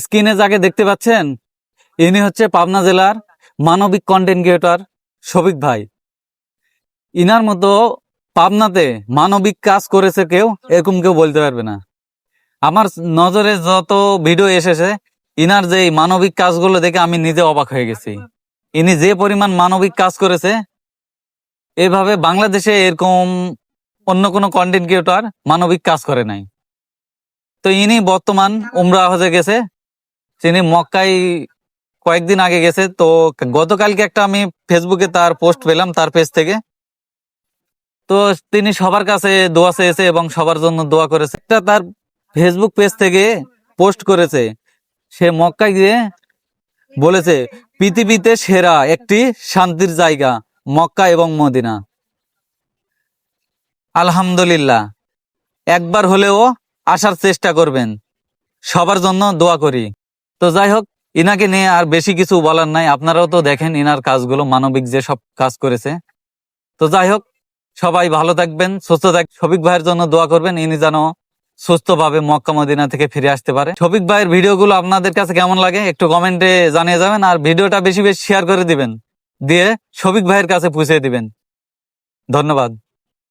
স্ক্রিনে যাকে দেখতে পাচ্ছেন, ইনি হচ্ছে পাবনা জেলার মানবিক কন্টেন্ট ক্রিয়েটর শফিক ভাই। ইনার মতো পাবনাতে মানবিক কাজ করেছে কেউ, এরকম কেউ বলতে পারবে না। আমার নজরে যত ভিডিও এসেছে, ইনার যে মানবিক কাজগুলো দেখে আমি নিজে অবাক হয়ে গেছি। ইনি যে পরিমাণ মানবিক কাজ করেছে, এভাবে বাংলাদেশে এরকম অন্য কোনো কন্টেন্ট ক্রিয়েটর মানবিক কাজ করে নাই। তো ইনি বর্তমান উমরা হজে গেছে, তিনি মক্কায় কয়েকদিন আগে গেছে। তো গতকালকে একটা আমি ফেসবুকে তার পোস্ট পেলাম তার পেজ থেকে। তো তিনি সবার কাছে দোয়া চেয়েছে এবং সবার জন্য দোয়া করেছে। এটা তার ফেসবুক পেজ থেকে পোস্ট করেছে। সে মক্কায় গিয়ে বলেছে, পৃথিবীতে সেরা একটি শান্তির জায়গা মক্কা এবং মদিনা। আলহামদুলিল্লাহ, একবার হলেও আসার চেষ্টা করবেন। সবার জন্য দোয়া করি। তো যাই হোক, ইনাকে নিয়ে আর বেশি কিছু বলার নাই। আপনারাও তো দেখেন ইনার কাজগুলো, মানবিক যে সব কাজ করেছে। তো যাই হোক, সবাই ভালো থাকবেন, সুস্থ থাকবেন। শফিক ভাইয়ের জন্য দোয়া করবেন, ইনি যেন সুস্থভাবে মক্কা মদিনা থেকে ফিরে আসতে পারে। শফিক ভাইয়ের ভিডিওগুলো আপনাদের কাছে কেমন লাগে একটু কমেন্টে জানিয়ে যাবেন, আর ভিডিওটা বেশি বেশি শেয়ার করে দিবেন, দিয়ে শফিক ভাইয়ের কাছে পৌঁছে দিবেন। ধন্যবাদ।